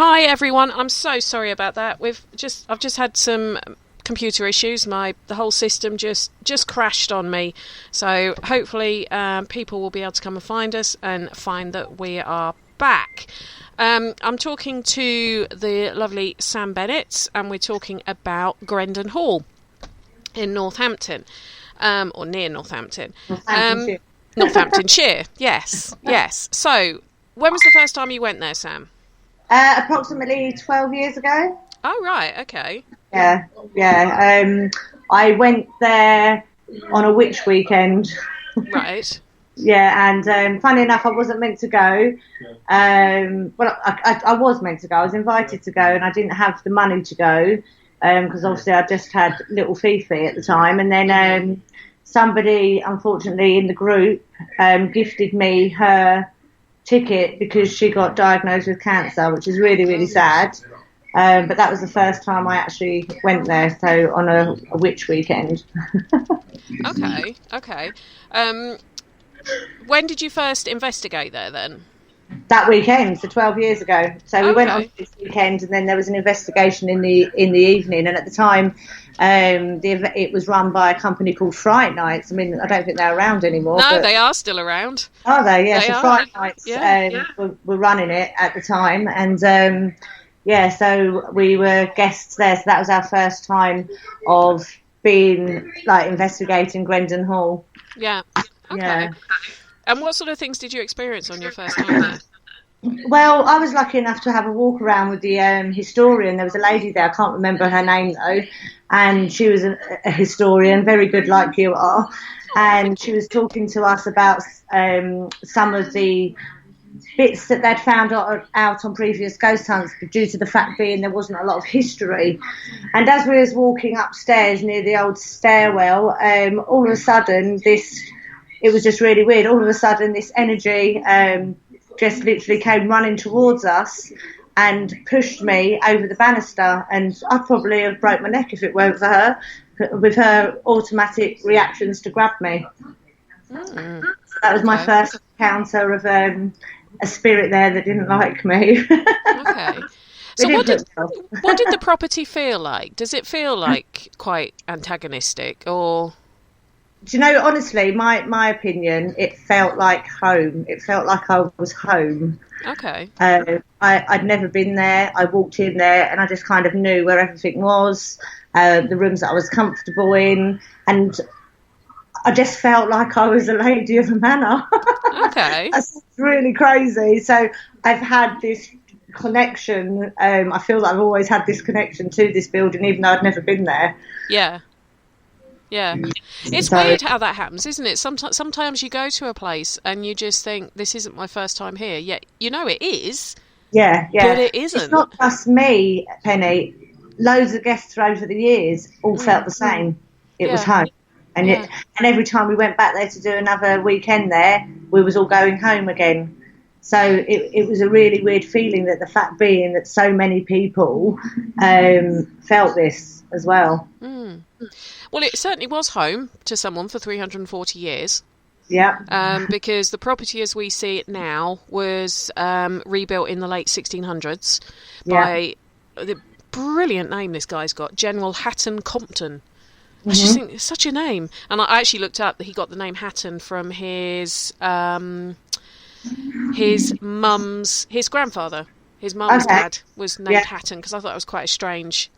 Hi everyone. I'm so sorry about that. I've just had some computer issues. The whole system just crashed on me. So hopefully people will be able to come and find us and find that we are back. I'm talking to the lovely Sam Bennett, and we're talking about Grendon Hall in Northampton, or near Northampton. Northamptonshire. Yes. So, when was the first time you went there, Sam? Approximately 12 years ago. Oh, right, okay. Yeah. I went there on a witch weekend. Right. Yeah, and funny enough, I wasn't meant to go. I was meant to go. I was invited to go, and I didn't have the money to go because obviously I just had little Fifi at the time. And then somebody, unfortunately, in the group gifted me her ticket because she got diagnosed with cancer, which is really, really sad. But that was the first time I actually went there, so on a witch weekend. Okay. When did you first investigate there then? That weekend, so 12 years ago. So we went on this weekend, and then there was an investigation in the evening. And at the time, it was run by a company called Fright Nights. I mean, I don't think they're around anymore. No, they are still around. Are they? Yeah. They so are. Fright Nights were running it at the time, and so we were guests there. So that was our first time of being investigating Grendon Hall. Yeah. Okay. Yeah. And what sort of things did you experience on your first time there? Well, I was lucky enough to have a walk around with the historian. There was a lady there, I can't remember her name though, and she was a historian, very good like you are, and she was talking to us about some of the bits that they'd found out on previous ghost hunts, due to the fact being there wasn't a lot of history. And as we was walking upstairs near the old stairwell, all of a sudden it was just really weird. All of a sudden, this energy just literally came running towards us and pushed me over the banister. And I'd probably have broke my neck if it weren't for her, with her automatic reactions to grab me. So that was my first encounter of a spirit there that didn't like me. Okay. So what did the property feel like? Does it feel like quite antagonistic, or...? Do you know, honestly, my opinion, it felt like home. It felt like I was home. Okay. I'd never been there. I walked in there and I just kind of knew where everything was, the rooms that I was comfortable in, and I just felt like I was a lady of the manor. Okay. That's really crazy. So I've had this connection. I feel that I've always had this connection to this building, even though I'd never been there. Yeah. Yeah, it's weird how that happens, isn't it? Sometimes you go to a place and you just think, this isn't my first time here. Yet you know it is. Yeah. But it isn't. It's not just me, Penny. Loads of guests over the years all felt the same. It was home. And and every time we went back there to do another weekend there, we was all going home again. So it was a really weird feeling, that the fact being that so many people felt this as well. Mm. Well, it certainly was home to someone for 340 years. Yeah. Because the property as we see it now was rebuilt in the late 1600s by the brilliant name this guy's got, General Hatton Compton. I just think it's such a name. And I actually looked up that he got the name Hatton from his grandfather. His mum's dad was named Hatton, because I thought it was quite a strange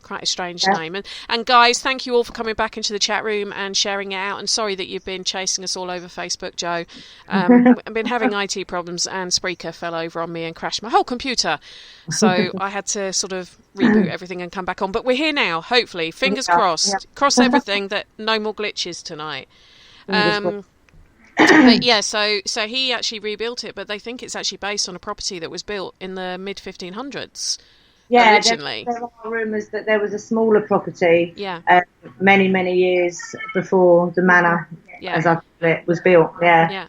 name. And guys, thank you all for coming back into the chat room and sharing it out. And sorry that you've been chasing us all over Facebook, Joe. I've been having IT problems, and Spreaker fell over on me and crashed my whole computer. So I had to sort of reboot everything and come back on. But we're here now, hopefully. Fingers crossed. Yeah. Cross everything that no more glitches tonight. But yeah, so he actually rebuilt it, but they think it's actually based on a property that was built in the mid 1500s. Yeah, originally. There are rumours that there was a smaller property. Yeah. Many years before the manor, as I call it, was built. Yeah. Yeah.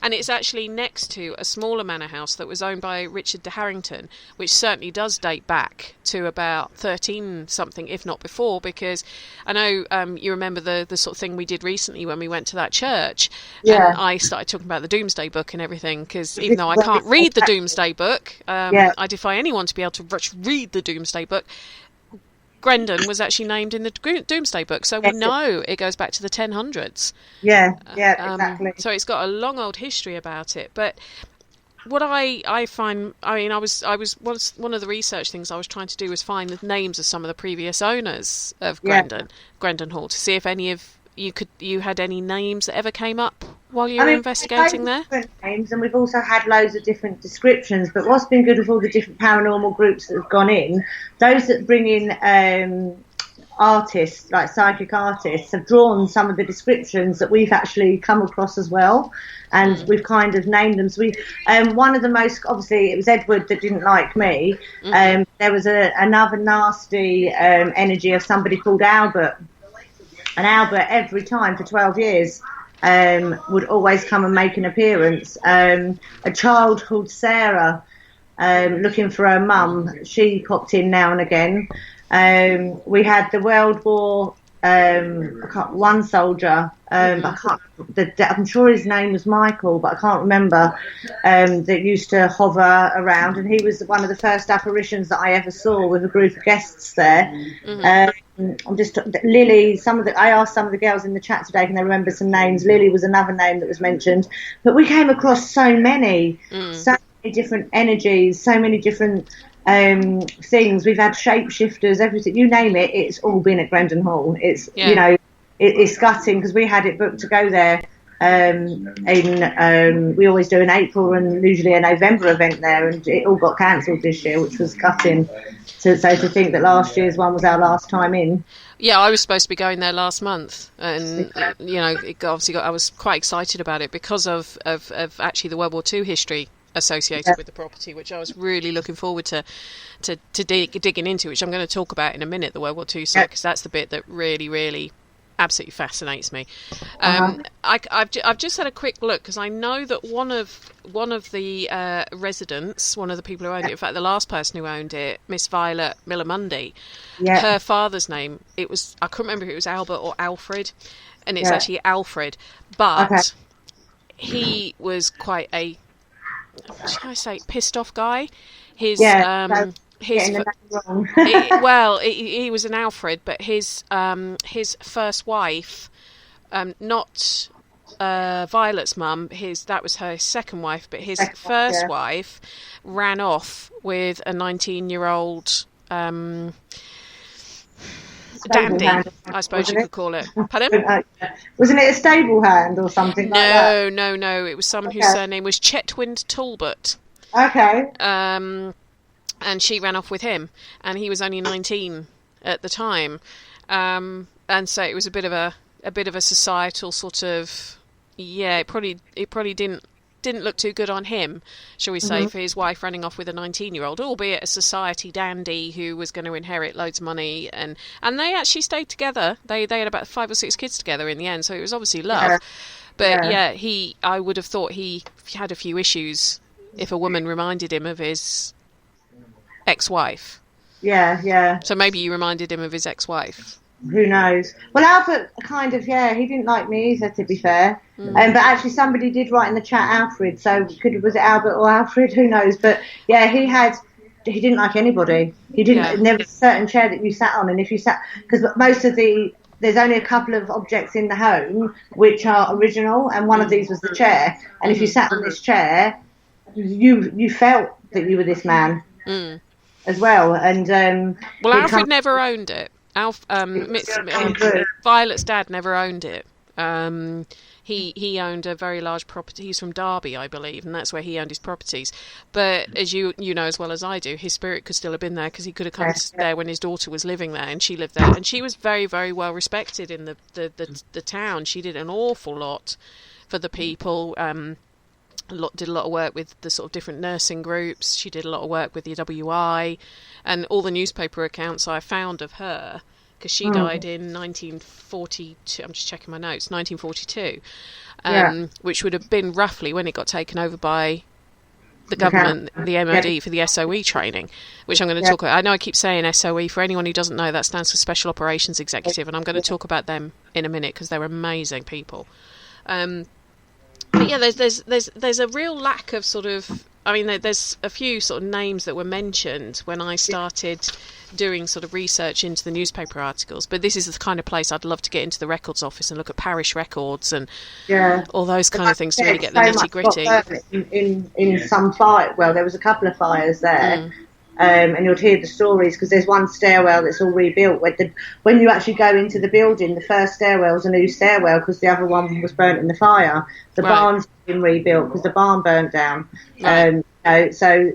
And it's actually next to a smaller manor house that was owned by Richard de Harrington, which certainly does date back to about 13 something, if not before, because I know you remember the sort of thing we did recently when we went to that church, and I started talking about the Doomsday Book and everything, because even though I can't read the Doomsday Book, I defy anyone to be able to read the Doomsday Book. Grendon was actually named in the Doomsday Book, so we know it goes back to the 1000s. Exactly. So it's got a long old history about it. But what I find, I mean, I was one of the research things I was trying to do was find the names of some of the previous owners of Grendon Hall, to see if any of you had any names that ever came up while you were investigating there. Different names, and we've also had loads of different descriptions. But what's been good with all the different paranormal groups that have gone in, those that bring in artists, like psychic artists, have drawn some of the descriptions that we've actually come across as well, and we've kind of named them. So we, one of the most, obviously, it was Edward that didn't like me. There was another nasty energy of somebody called Albert. And Albert, every time for 12 years, would always come and make an appearance. A child called Sarah, looking for her mum, she popped in now and again. We had the World War one soldier, I'm sure his name was Michael, but I can't remember, that used to hover around, and he was one of the first apparitions that I ever saw with a group of guests there. I'm just Lily. I asked some of the girls in the chat today, can they remember some names? Lily was another name that was mentioned, but we came across so many different energies, so many different things. We've had shapeshifters, everything, you name it, it's all been at Grendon Hall. It's it's gutting, because we had it booked to go there we always do an April and usually a November event there, and it all got cancelled this year, which was gutting. So to think that last year's one was our last time in. Yeah, I was supposed to be going there last month, and I was quite excited about it because of actually the World War II history associated with the property, which I was really looking forward to digging into, which I'm going to talk about in a minute, the World War II site, because that's the bit that really, really absolutely fascinates me. I've just had a quick look, because I know that one of the residents, one of the people who owned it, in fact the last person who owned it, Miss Violet Miller-Mundy, her father's name, I couldn't remember if it was Albert or Alfred, and it's actually Alfred, but he was quite a, should I say, pissed off guy. He was an Alfred, but his first wife, not Violet's mum, that was her second wife, but his first wife ran off with a 19-year-old dandy, I suppose you could call it. Pardon? Wasn't it a stable hand or something like that? No. It was someone whose surname was Chetwynd Talbot. Okay. And she ran off with him, and he was only 19 at the time, and so it was a bit of a societal sort of, it probably didn't look too good on him, shall we say, for his wife running off with a 19-year-old, albeit a society dandy who was going to inherit loads of money, and they actually stayed together. They had about 5 or 6 kids together in the end, so it was obviously love. But I would have thought he had a few issues if a woman reminded him of his ex-wife. So maybe you reminded him of his ex-wife. Who knows? Well, Albert kind of, he didn't like me either, to be fair. But actually somebody did write in the chat Alfred, so was it Albert or Alfred? Who knows? But he didn't like anybody. He didn't. There was a certain chair that you sat on, and if you sat, because there's only a couple of objects in the home which are original, and one of these was the chair. And if you sat on this chair, you felt that you were this man as well. And Alfred never owned it. Violet's dad never owned it. He owned a very large property. He's from Derby, I believe, and that's where he owned his properties. But as you know as well as I do, his spirit could still have been there, because he could have come there when his daughter was living there, and she lived there, and she was very, very well respected in the town. She did an awful lot for the people. Did a lot of work with the sort of different nursing groups. She did a lot of work with the WI, and all the newspaper accounts I found of her because she died in 1942. I'm just checking my notes. 1942, which would have been roughly when it got taken over by the government, the MOD, for the SOE training, which I'm going to talk about. I know I keep saying SOE. For anyone who doesn't know, that stands for Special Operations Executive, and I'm going to talk about them in a minute because they're amazing people. But yeah, there's a real lack of sort of. I mean, there's a few sort of names that were mentioned when I started doing sort of research into the newspaper articles, but this is the kind of place I'd love to get into the records office and look at parish records and all those kind of things to really get the nitty gritty. In some fire, well, there was a couple of fires there, and you'd hear the stories because there's one stairwell that's all rebuilt. When you actually go into the building, the first stairwell is a new stairwell because the other one was burnt in the fire. The barn's been rebuilt because the barn burnt down. So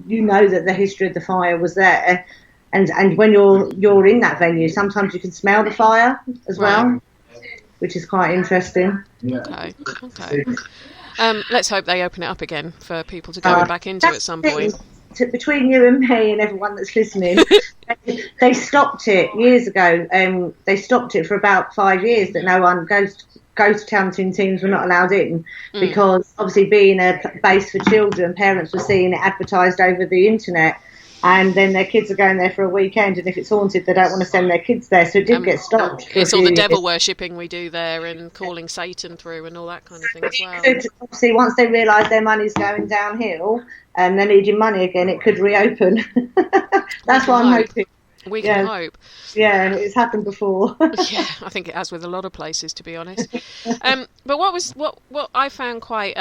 you know that the history of the fire was there. And when you're in that venue, sometimes you can smell the fire as well, which is quite interesting. Okay. Let's hope they open it up again for people to go back into at some point. Between you and me and everyone that's listening, they stopped it years ago. They stopped it for about 5 years that no one ghost hunting teams were not allowed in because obviously being a base for children, parents were seeing it advertised over the internet. And then their kids are going there for a weekend, and if it's haunted, they don't want to send their kids there. So it did get stopped. It's all the devil worshipping we do there, and calling Satan through, and all that kind of thing as well. Obviously, once they realise their money's going downhill and they're needing money again, it could reopen. That's what I'm hoping. We can hope. Yeah, it's happened before. Yeah, I think it has with a lot of places, to be honest. But what I found quite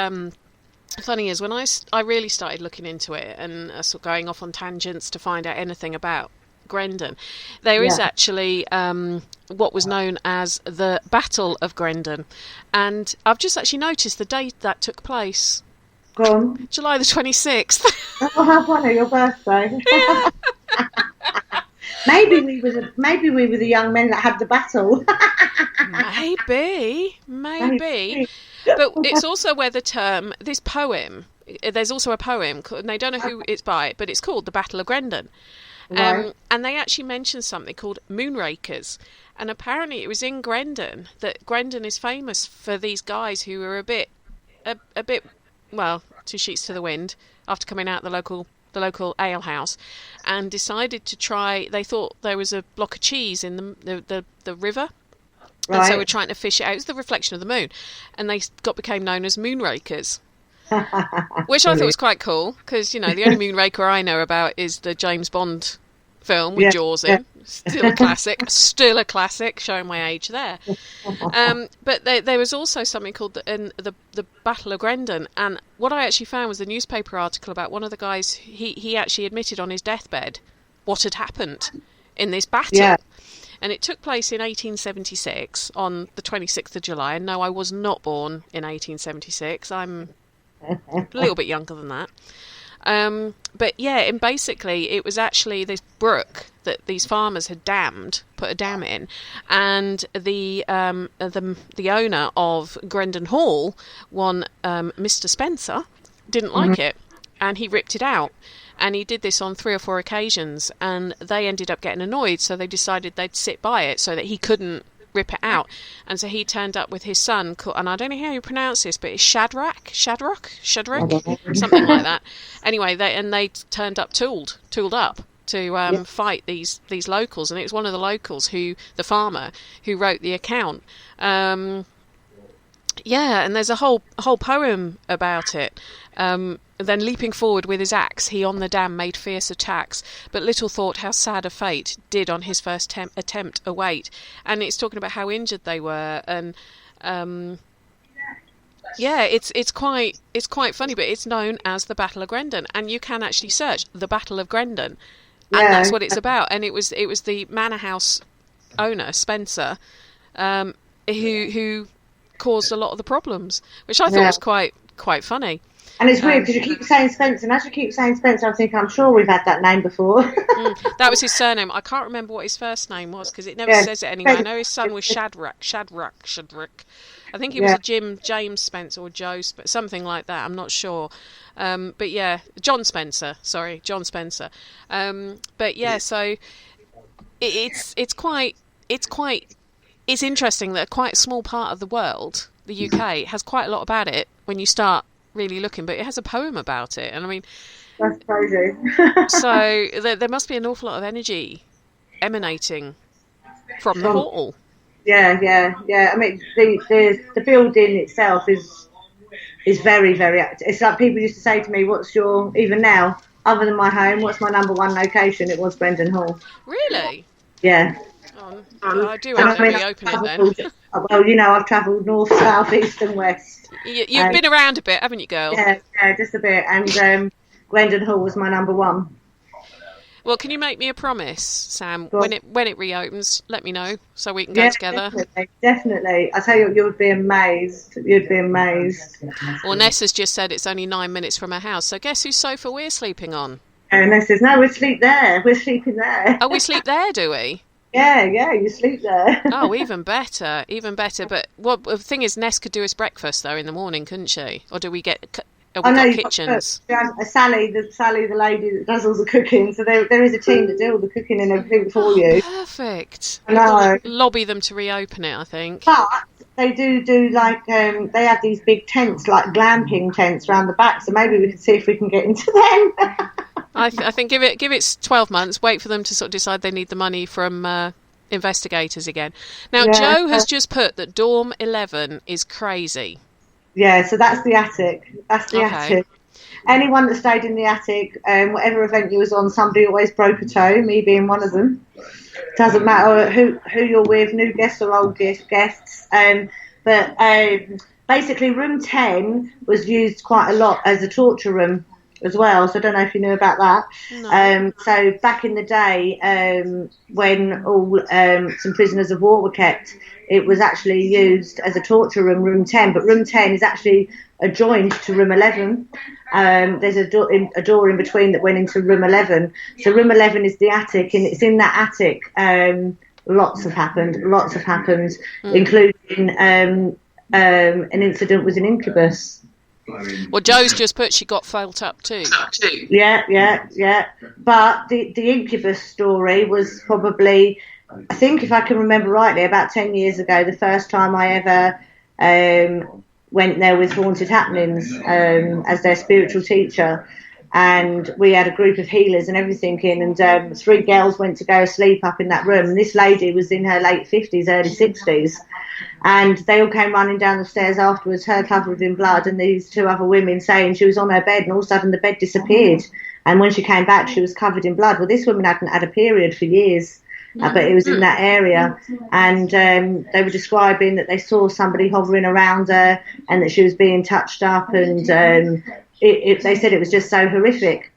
funny is when I really started looking into it and sort of going off on tangents to find out anything about Grendon, there is actually what was known as the Battle of Grendon, and I've just actually noticed the date that took place. Go on. July the 26th. Oh, how funny, your birthday. Yeah. Maybe we were the young men that had the battle. Maybe. But it's also where the term, this poem, there's also a poem, and I don't know who it's by, but it's called The Battle of Grendon. And they actually mention something called moonrakers. And apparently it was in Grendon that Grendon is famous for these guys who were a bit, well, two sheets to the wind after coming out the local ale house, and decided to try. They thought there was a block of cheese in the river. Right. And so we're trying to fish it out. It was the reflection of the moon. And they became known as moonrakers. Which I thought was quite cool, because, the only moonraker I know about is the James Bond film with Jaws in. Still a classic, showing my age there. But there was also something called the Battle of Grendon. And what I actually found was a newspaper article about one of the guys. He actually admitted on his deathbed what had happened in this battle. Yeah. And it took place in 1876 on the 26th of July. And no, I was not born in 1876. I'm a little bit younger than that. But yeah, and basically it was actually this brook that these farmers had put a dam in, and the owner of Grendon Hall, one Mr. Spencer, didn't like it, and he ripped it out. And he did this on 3 or 4 occasions, and they ended up getting annoyed, so they decided they'd sit by it so that he couldn't rip it out. And so he turned up with his son, and I don't know how you pronounce this, but it's Shadrach, something like that. Anyway, they turned up tooled up to fight these locals, and it was one of the locals the farmer, who wrote the account. And there's a whole poem about it. Then leaping forward with his axe, he on the dam made fierce attacks, but little thought how sad a fate did on his first attempt await. And it's talking about how injured they were, and it's quite funny, but it's known as the Battle of Grendon, and you can actually search the Battle of Grendon, and that's what it's about. And it was the manor house owner Spencer, who caused a lot of the problems, which I thought was quite funny. And it's weird because you keep saying Spencer, and as you keep saying Spencer, I'm thinking, I'm sure we've had that name before. That was his surname. I can't remember what his first name was because it never says it anywhere. I know his son was Shadrach. I think he was a James Spencer or Joe Spencer, something like that. I'm not sure. But yeah, John Spencer. But yeah, so it's quite it's interesting that quite a small part of the world, the UK, has quite a lot about it when you start really looking, but it has a poem about it. And I mean, That's crazy. so there must be an awful lot of energy emanating from the hall. Yeah. I mean, the building itself is very, very active. It's like people used to say to me, "What's your even now, other than my home, what's my number one location?" It was Grendon Hall. Really? Yeah. Well, I do hope they reopen it then. Well, I've travelled north, south, east, and west. You've been around a bit, haven't you, girl? Yeah, just a bit. And Grendon Hall was my number one. Well, can you make me a promise, Sam? When it reopens, let me know so we can go together. Definitely. I tell you what, you'd be amazed. Well, Ness has just said it's only 9 minutes from her house, so guess whose sofa we're sleeping on? And Ness says, no, we sleep there. We're sleeping there. Oh, we sleep there, do we? Yeah, you sleep there. Oh, even better. But the thing is, Ness could do us breakfast though in the morning, couldn't she? Or do we get? Have we got kitchens? Sally, the lady that does all the cooking. So there is a team that do all the cooking and everything for you. Perfect. No. Lobby them to reopen it, I think. But they do like they have these big tents, like glamping tents around the back. So maybe we can see if we can get into them. I think give it 12 months. Wait for them to sort of decide they need the money from investigators again. Now, Joe has just put that Dorm 11 is crazy. Yeah, so that's the attic. Attic. Anyone that stayed in the attic, whatever event you was on, somebody always broke a toe, me being one of them. Doesn't matter who you're with, new guests or old guests. But basically, room 10 was used quite a lot as a torture room as well. So I don't know if you knew about that. No. So back in the day, when all some prisoners of war were kept, it was actually used as a torture room, room 10. But room 10 is actually adjoined to room 11. There's a door in between that went into room 11. So room 11 is the attic, and it's in that attic. Lots have happened, including an incident with an incubus. Well, Joe's just put she got felt up too. Yeah. But the incubus story was probably, I think if I can remember rightly, about 10 years ago, the first time I ever went there with Haunted Happenings as their spiritual teacher. And we had a group of healers and everything in, and 3 girls went to go sleep up in that room. And this lady was in her late 50s, early 60s. And they all came running down the stairs afterwards, her covered in blood, and these 2 other women saying she was on her bed, and all of a sudden the bed disappeared. And when she came back, she was covered in blood. Well, this woman hadn't had a period for years, but it was in that area. And they were describing that they saw somebody hovering around her and that she was being touched up, and they said it was just so horrific.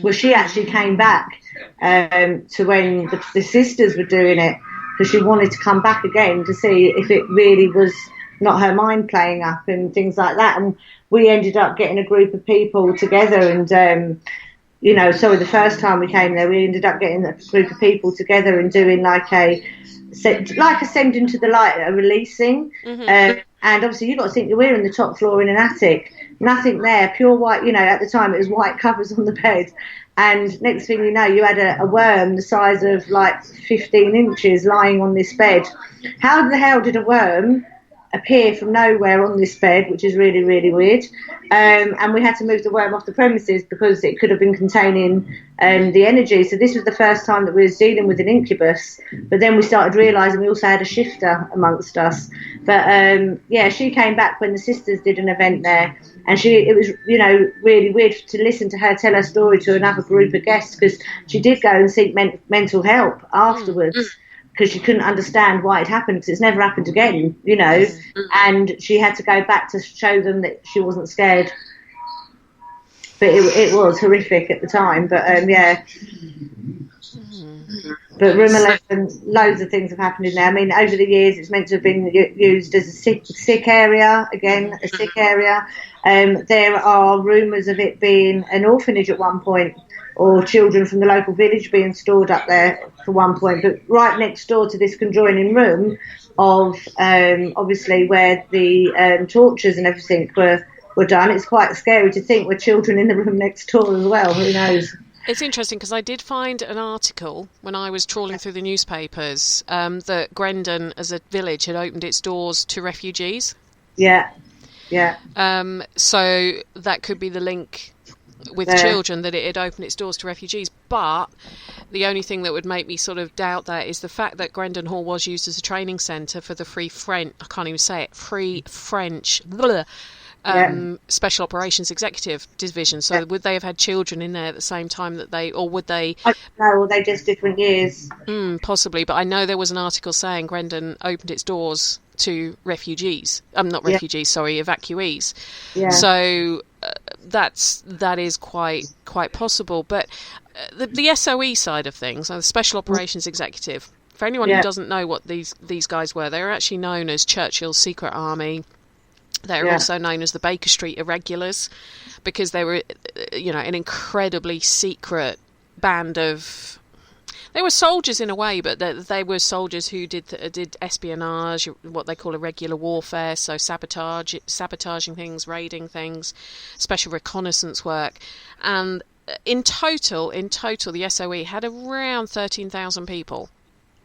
Well, she actually came back to when the sisters were doing it, because she wanted to come back again to see if it really was not her mind playing up and things like that. And we ended up getting a group of people together, and the first time we came there, we ended up getting a group of people together and doing like a send into the light, a releasing. And obviously you've got to think, we're in the top floor in an attic, nothing there, pure white, at the time it was white covers on the bed. And next thing you know, you had a worm the size of like 15 inches lying on this bed. How the hell did a worm appear from nowhere on this bed, which is really, really weird? And we had to move the worm off the premises because it could have been containing the energy. So this was the first time that we was dealing with an incubus. But then we started realising we also had a shifter amongst us. But she came back when the sisters did an event there. And it was, really weird to listen to her tell her story to another group of guests, because she did go and seek mental help afterwards, because she couldn't understand why it happened, because it's never happened again, and she had to go back to show them that she wasn't scared. But it was horrific at the time. But But room 11, loads of things have happened in there. I mean, over the years, it's meant to have been used as a sick area, again, a sick area. There are rumours of it being an orphanage at one point, or children from the local village being stored up there for one point. But right next door to this conjoining room of, obviously, where the tortures and everything were done, it's quite scary to think we're children in the room next door as well. Who knows? It's interesting because I did find an article when I was trawling through the newspapers that Grendon as a village had opened its doors to refugees. Yeah, yeah. So that could be the link with children, that it had opened its doors to refugees. But the only thing that would make me sort of doubt that is the fact that Grendon Hall was used as a training centre for the Free French, I can't even say it, Free French, Special Operations Executive Division. So would they have had children in there at the same time that they, or would they? I don't know, or they just different years. Possibly, but I know there was an article saying Grendon opened its doors to refugees. Not refugees, sorry, evacuees. Yeah. So that is quite possible. But the SOE side of things, the Special Operations Executive, for anyone who doesn't know what these guys were, they were actually known as Churchill's Secret Army. They're also known as the Baker Street Irregulars, because they were, an incredibly secret band of. They were soldiers in a way, but they were soldiers who did espionage, what they call irregular warfare, so sabotaging things, raiding things, special reconnaissance work, and in total, the SOE had around 13,000 people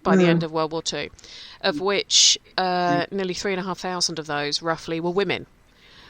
by the end of World War II, of which nearly 3,500 of those, roughly, were women,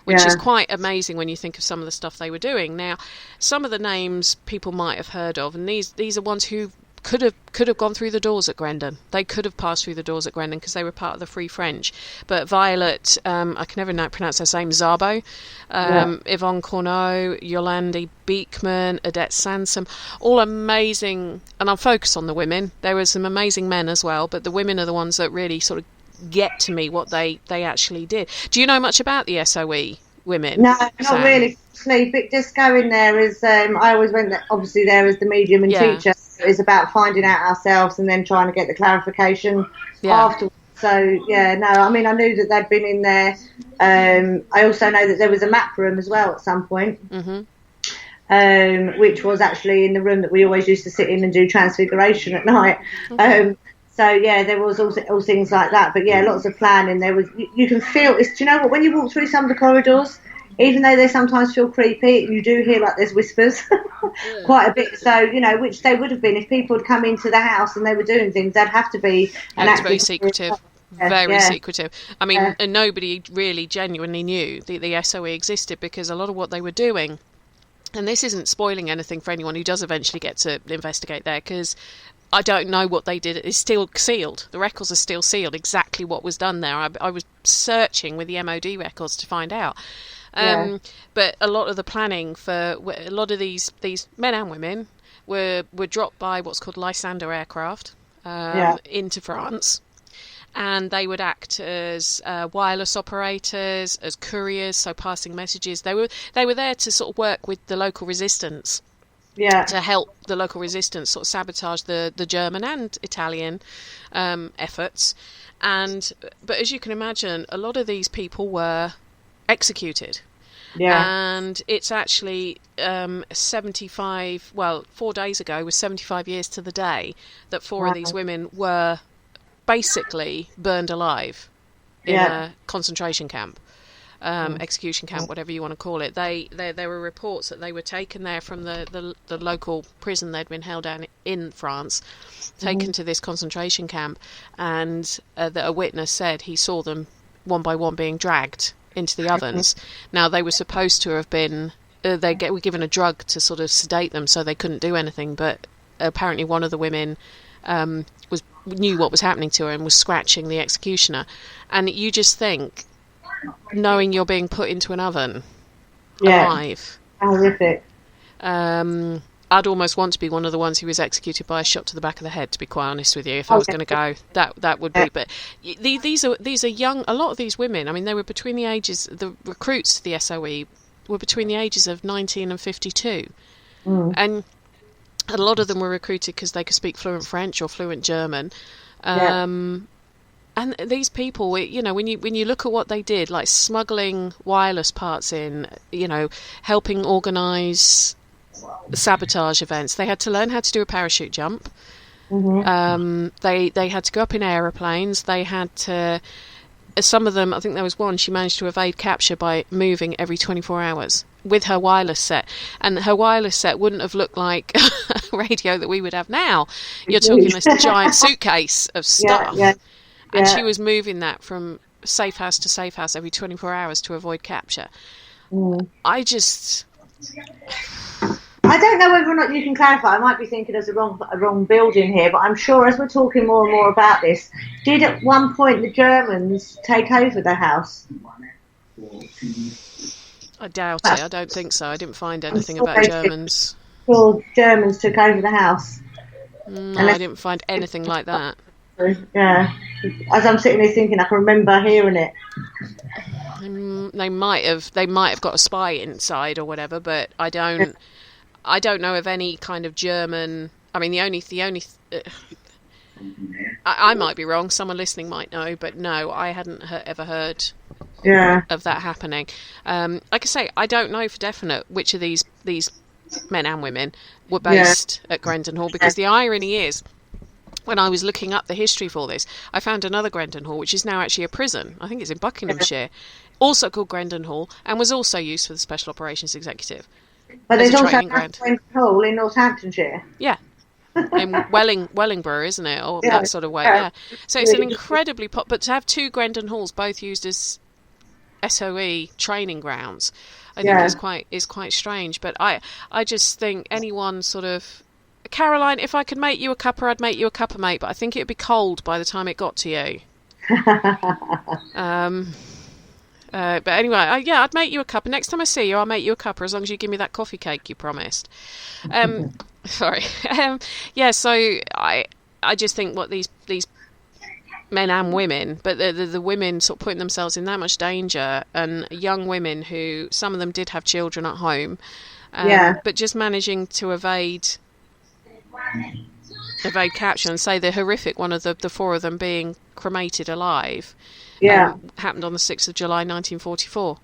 which is quite amazing when you think of some of the stuff they were doing. Now, some of the names people might have heard of, and these are ones who could have gone through the doors at Grendon. They could have passed through the doors at Grendon because they were part of the Free French. But Violet, I can never pronounce her name, Szabo, Yvonne Corneau, Yolande Beekman, Odette Sansom, all amazing. And I'll focus on the women. There were some amazing men as well, but the women are the ones that really sort of get to me what they actually did. Do you know much about the SOE women? No, not really. But just going there as I always went there, obviously there as the medium and teacher. Is about finding out ourselves and then trying to get the clarification afterwards. So I mean, I knew that they'd been in there. I also know that there was a map room as well at some point, which was actually in the room that we always used to sit in and do transfiguration at night. So there was all things like that. But lots of planning. There was. You can feel. Do you know what? When you walk through some of the corridors, even though they sometimes feel creepy, you do hear like there's whispers quite a bit. So, which they would have been if people had come into the house and they were doing things, they'd have to be an active. Very secretive. Very secretive. I mean, and nobody really genuinely knew the SOE existed, because a lot of what they were doing, and this isn't spoiling anything for anyone who does eventually get to investigate there, because I don't know what they did. It's still sealed. The records are still sealed, exactly what was done there. I was searching with the MOD records to find out. But a lot of the planning for a lot of these men and women were dropped by what's called Lysander aircraft into France, and they would act as wireless operators, as couriers, so passing messages. They were there to sort of work with the local resistance, to help the local resistance sort of sabotage the German and Italian efforts. But as you can imagine, a lot of these people were executed. And it's actually 75, 4 days ago was 75 years to the day that four of these women were basically burned alive in a concentration camp, execution camp, whatever you want to call it. There were reports that they were taken there from the local prison they'd been held down in France, taken to this concentration camp, and that a witness said he saw them one by one being dragged into the ovens. Now, they were supposed to have been were given a drug to sort of sedate them so they couldn't do anything, but apparently one of the women knew what was happening to her and was scratching the executioner. And you just think, knowing you're being put into an oven alive, horrific. I'd almost want to be one of the ones who was executed by a shot to the back of the head, to be quite honest with you. If I was going to go, that would be. But these are young. A lot of these women, I mean, they were between the ages. The recruits to the SOE were between the ages of 19 and 52, and a lot of them were recruited because they could speak fluent French or fluent German. And these people, when you look at what they did, like smuggling wireless parts in, helping organise sabotage events. They had to learn how to do a parachute jump. They had to go up in aeroplanes. They had to. Some of them, I think there was one, she managed to evade capture by moving every 24 hours. with her wireless set, and her wireless set wouldn't have looked like a radio that we would have now. You're talking this giant suitcase of stuff, and she was moving that from safe house to safe house every 24 hours to avoid capture. I don't know whether or not you can clarify. I might be thinking there's a wrong building here, but I'm sure as we're talking more and more about this, did at one point the Germans take over the house? I doubt it. I don't think so. I didn't find anything about Germans. Well, Germans took over the house. No, I didn't find anything like that. Yeah. As I'm sitting there thinking, I can remember hearing it. They might have got a spy inside or whatever, but I don't know of any kind of German. I mean, the only. I might be wrong. Someone listening might know, but no, I hadn't ever heard of that happening. Like I say, I don't know for definite which of these men and women were based at Grendon Hall, because the irony is, when I was looking up the history for this, I found another Grendon Hall, which is now actually a prison. I think it's in Buckinghamshire, also called Grendon Hall, and was also used for the Special Operations Executive. But there's also Grendon Hall in Northamptonshire. Yeah. In Wellingborough, isn't it? Or that sort of way, yeah. So it's an incredibly but to have two Grendon Halls both used as SOE training grounds, I think is quite strange. But I just think anyone sort of, Caroline, if I could make you a cuppa, I'd make you a cuppa, mate, but I think it'd be cold by the time it got to you. But anyway, I'd make you a cuppa. Next time I see you, I'll make you a cuppa, as long as you give me that coffee cake you promised. Sorry. So I just think what these men and women, but the women sort of putting themselves in that much danger, and young women who, some of them did have children at home, but just managing to evade capture, and say the horrific one of the four of them being cremated alive happened on the 6th of July 1944.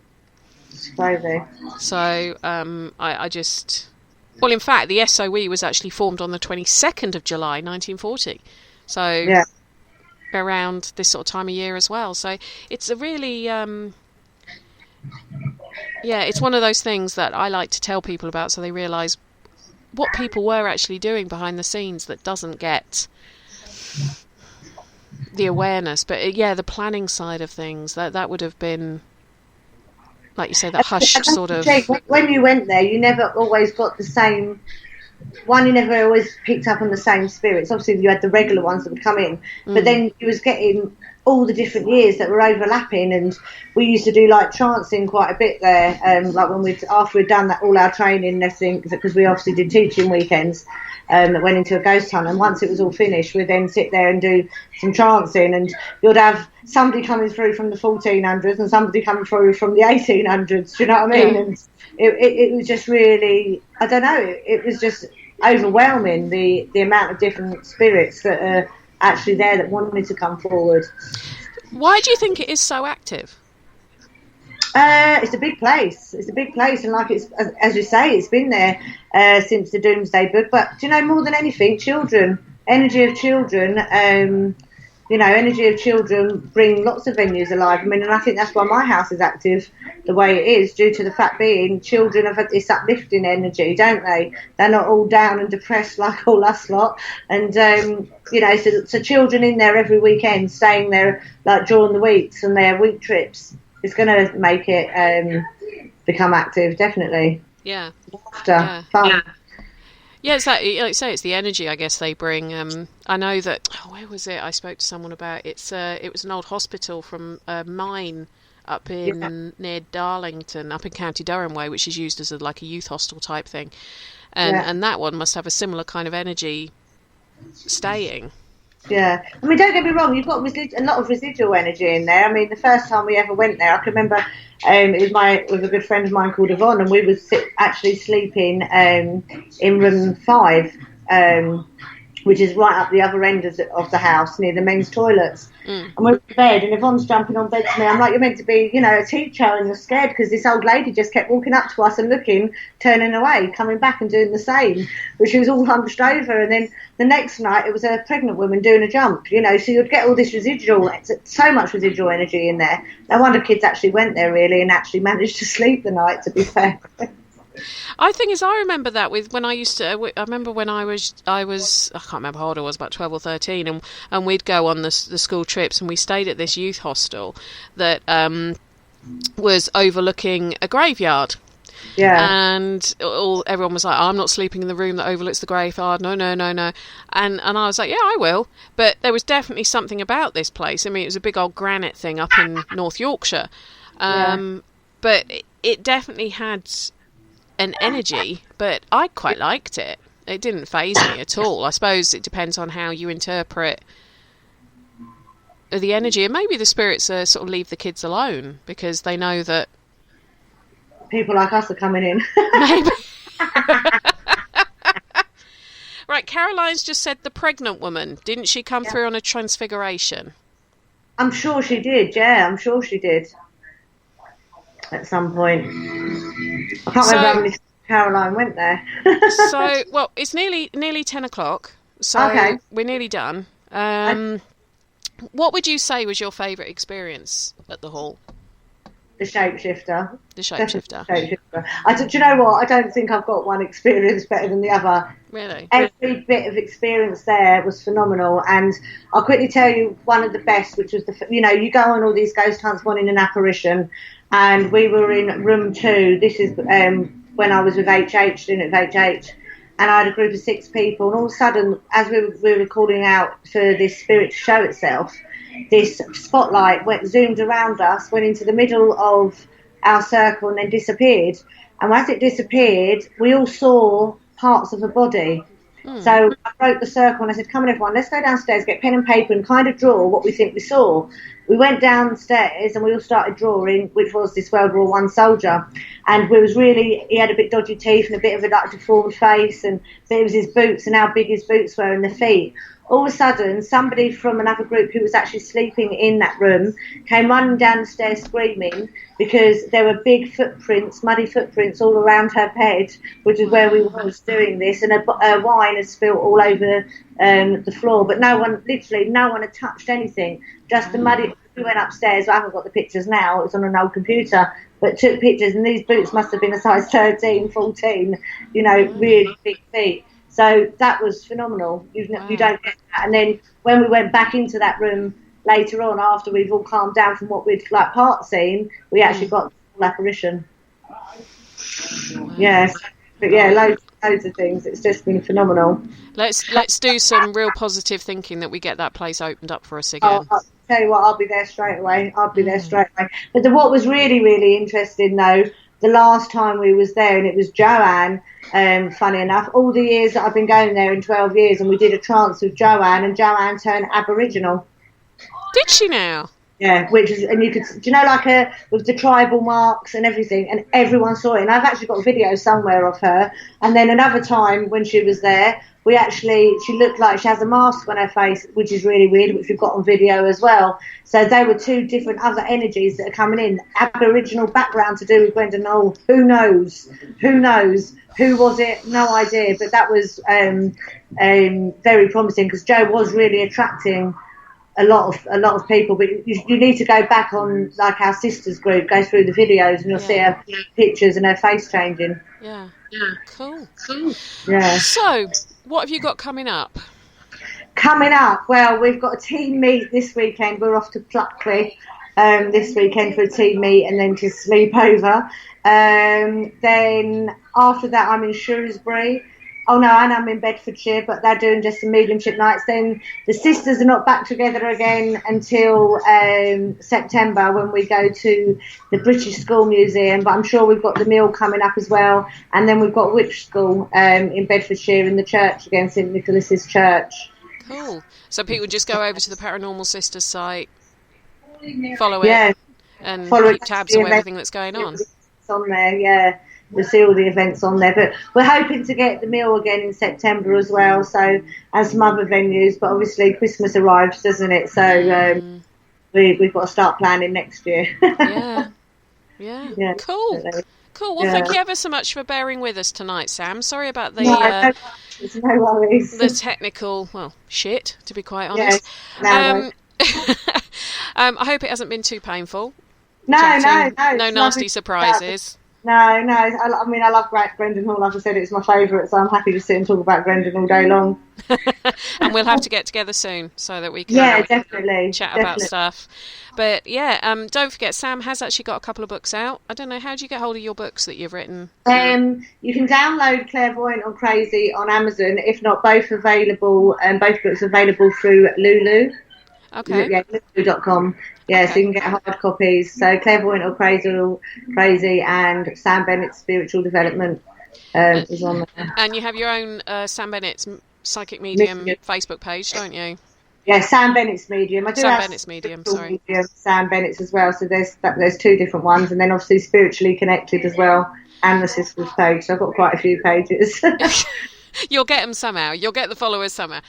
Crazy. So I just... Well, in fact, the SOE was actually formed on the 22nd of July 1940. So around this sort of time of year as well. So it's a really... it's one of those things that I like to tell people about, so they realise what people were actually doing behind the scenes that doesn't get the awareness. But the planning side of things, that would have been, like you say, that hushed sort of... When you went there, you never always got the same... One, you never always picked up on the same spirits. Obviously, you had the regular ones that would come in. But then you was getting all the different years that were overlapping, and we used to do like trancing quite a bit there. Like when after we'd done that, all our training and everything, because we obviously did teaching weekends that went into a ghost hunt. And once it was all finished, we'd then sit there and do some trancing, and you'd have somebody coming through from the 1400s and somebody coming through from the 1800s. Do you know what I mean? And it was just really, I don't know, it was just overwhelming, the amount of different spirits that are actually there that wanted to come forward. Why do you think it is so active? It's a big place. And like it's, as you say, it's been there since the Doomsday Book. But do you know, more than anything, children, energy of children. Energy of children bring lots of venues alive. I mean, and I think that's why my house is active the way it is, due to the fact being children have this uplifting energy, don't they? They're not all down and depressed like all us lot. And, so children in there every weekend, staying there like during the weeks and their week trips, it's going to make it become active, definitely. Yeah. Fun. Yeah. Yeah, it's that, like I say, it's the energy, I guess, they bring. I know that, where was it? I spoke to someone about it. It was an old hospital from a mine up in near Darlington, up in County Durham way, which is used as like a youth hostel type thing. And that one must have a similar kind of energy staying. Yeah, I mean, don't get me wrong, you've got a lot of residual energy in there. I mean, the first time we ever went there, I can remember it was with a good friend of mine called Yvonne, and we were actually sleeping in room 5, which is right up the other end of the house near the men's toilets. And we're in bed and Yvonne's jumping on bed to me. I'm like, you're meant to be, a teacher, and you're scared because this old lady just kept walking up to us and looking, turning away, coming back and doing the same. But she was all hunched over. And then the next night it was a pregnant woman doing a jump, so you'd get all this residual, so much residual energy in there. No wonder kids actually went there really and actually managed to sleep the night, to be fair. I remember that with when I used to. I remember when I was I can't remember how old I was, about 12 or 13, and we'd go on the school trips, and we stayed at this youth hostel that was overlooking a graveyard. Yeah. And everyone was like, I'm not sleeping in the room that overlooks the graveyard. No. And I was like, yeah, I will. But there was definitely something about this place. I mean, it was a big old granite thing up in North Yorkshire. But it definitely had an energy, but I quite liked it. It didn't faze me at all. I suppose it depends on how you interpret the energy, and maybe the spirits sort of leave the kids alone because they know that people like us are coming in. Maybe. Right, Caroline's just said the pregnant woman. Didn't she come through on a transfiguration? I'm sure she did, yeah. I'm sure she did. At some point. I can't remember how many Caroline went there. Well, it's nearly 10 o'clock, so okay. We're nearly done. What would you say was your favourite experience at the hall? The shapeshifter. The shapeshifter. Do you know what? I don't think I've got one experience better than the other. Really? Every bit of experience there was phenomenal, and I'll quickly tell you one of the best, which was you go on all these ghost hunts, one in an apparition, and we were in room 2. This is when I was with HH, doing it with HH, and I had a group of 6 people, and all of a sudden, as we were calling out for this spirit to show itself, this spotlight zoomed around us, went into the middle of our circle and then disappeared. And as it disappeared, we all saw parts of a body. So I broke the circle and I said, come on everyone, let's go downstairs, get pen and paper and kind of draw what we think we saw. We went downstairs and we all started drawing, which was this World War I soldier. And he had a bit dodgy teeth and a bit of a deformed face, and it was his boots and how big his boots were and the feet. All of a sudden, somebody from another group who was actually sleeping in that room came running down the stairs screaming because there were big footprints, muddy footprints all around her bed, which is where we was doing this, and wine had spilt all over the floor. But no one had touched anything, just the muddy. We went upstairs. I haven't got the pictures now. It was on an old computer, but took pictures, and these boots must have been a size 13, 14, really big feet. So that was phenomenal. You don't get that. And then when we went back into that room later on, after we've all calmed down from what we'd part seen, we actually got the full apparition. Wow. Yes, but loads of things. It's just been phenomenal. Let's do some real positive thinking that we get that place opened up for us again. I'll tell you what, I'll be there straight away. But what was really, really interesting though, the last time we was there, and it was Joanne. Funny enough, all the years that I've been going there in 12 years, and we did a trance with Joanne, and Joanne turned Aboriginal. Did she now? Yeah, which is, and you could, with the tribal marks and everything, and everyone saw it. And I've actually got a video somewhere of her. And then another time when she was there, she looked like she has a mask on her face, which is really weird, which we've got on video as well. So they were 2 different other energies that are coming in. Aboriginal background to do with Grendon. Oh, who knows? Who was it? No idea. But that was very promising because Jo was really attracting a lot of people. But you need to go back on like our sisters group, go through the videos, and you'll see her pictures and her face changing. Yeah. Cool. Yeah. So, what have you got coming up? Well, we've got a team meet this weekend. We're off to Pluckley this weekend for a team meet and then to sleep over. Then after that, I'm in Shrewsbury. Oh no, and I'm in Bedfordshire, but they're doing just some mediumship nights. Then the sisters are not back together again until September when we go to the British School Museum. But I'm sure we've got the meal coming up as well. And then we've got Witch School in Bedfordshire in the church again, St Nicholas's Church. Cool. So people just go over to the Paranormal Sisters site, follow it, and keep tabs on everything that's going on. It's on there, yeah. you'll see all the events on there. But we're hoping to get the Mill again in September as well, so, and some other venues. But obviously Christmas arrives, doesn't it? So we've got to start planning next year. Yeah. Cool. Well, thank you ever so much for bearing with us tonight, Sam. Sorry about the no worries. The technical shit, to be quite honest. Yes, I hope it hasn't been too painful. No, no nasty surprises. No. I mean, I love Grendon Hall. Like I said, it's my favourite, so I'm happy to sit and talk about Grendon all day long. And we'll have to get together soon so that we can definitely chat about stuff. But don't forget, Sam has actually got a couple of books out. I don't know, how do you get hold of your books that you've written? You can download Clairvoyant or Crazy on Amazon. If not, both books available through Lulu. Okay. Yeah, Lulu.com. Yeah, so you can get hard copies. So Clairvoyant or Crazy and Sam Bennett's Spiritual Development is on there. And you have your own Sam Bennett's Psychic Medium Facebook page, don't you? Yeah, Sam Bennett's Medium. I do Sam have Bennett's Medium, sorry. Sam Bennett's as well. So there's two different ones, and then obviously Spiritually Connected as well, and the Sisters page. So I've got quite a few pages. You'll get them somehow. You'll get the followers somehow.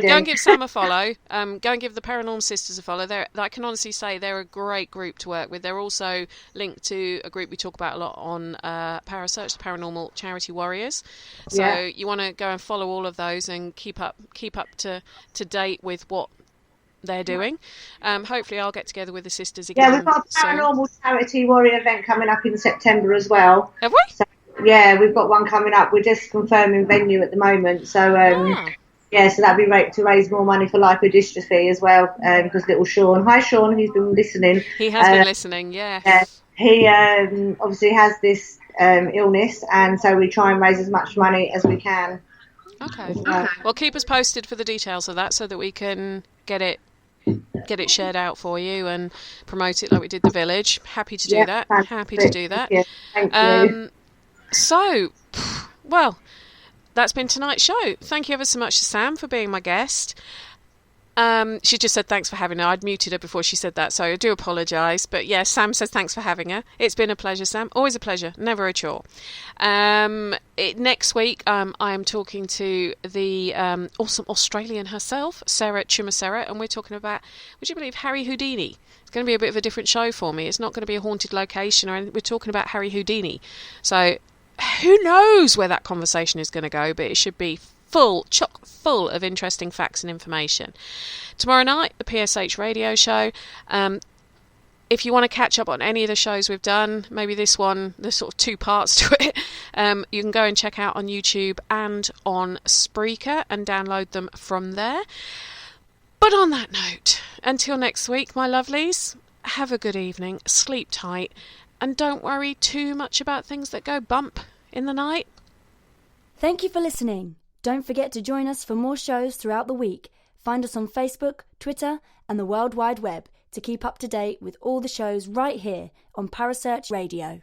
Go and give Sam a follow. Go and give the Paranormal Sisters a follow. I can honestly say they're a great group to work with. They're also linked to a group we talk about a lot on Parasearch, the Paranormal Charity Warriors. So you want to go and follow all of those and keep up to date with what they're doing. Hopefully I'll get together with the sisters again. Yeah, we've got a Paranormal Charity Warrior event coming up in September as well. Have we? So, yeah, we've got one coming up. We're just confirming venue at the moment. So, so that'd be great to raise more money for lipodystrophy as well. Because little Sean, hi Sean, he's been listening. He has been listening, yes. He obviously has this illness, and so we try and raise as much money as we can. Okay. Well, keep us posted for the details of that so that we can get it shared out for you and promote it like we did the village. Happy to do that. Happy to do that. Yeah, thank you. So, well, that's been tonight's show. Thank you ever so much to Sam for being my guest. She just said thanks for having her. I'd muted her before she said that, so I do apologise. But yeah, Sam says thanks for having her. It's been a pleasure, Sam. Always a pleasure. Never a chore. Next week, I am talking to the awesome Australian herself, Sarah Chimasera, and we're talking about, would you believe, Harry Houdini. It's going to be a bit of a different show for me. It's not going to be a haunted location or anything. We're talking about Harry Houdini. So who knows where that conversation is going to go, but it should be chock full of interesting facts and information. Tomorrow night, the PSH radio show. If you want to catch up on any of the shows we've done, maybe this one, there's sort of two parts to it, you can go and check out on YouTube and on Spreaker and download them from there. But on that note, until next week, my lovelies, have a good evening, sleep tight, and don't worry too much about things that go bump in the night. Thank you for listening. Don't forget to join us for more shows throughout the week. Find us on Facebook, Twitter, and the World Wide Web to keep up to date with all the shows right here on Parasearch Radio.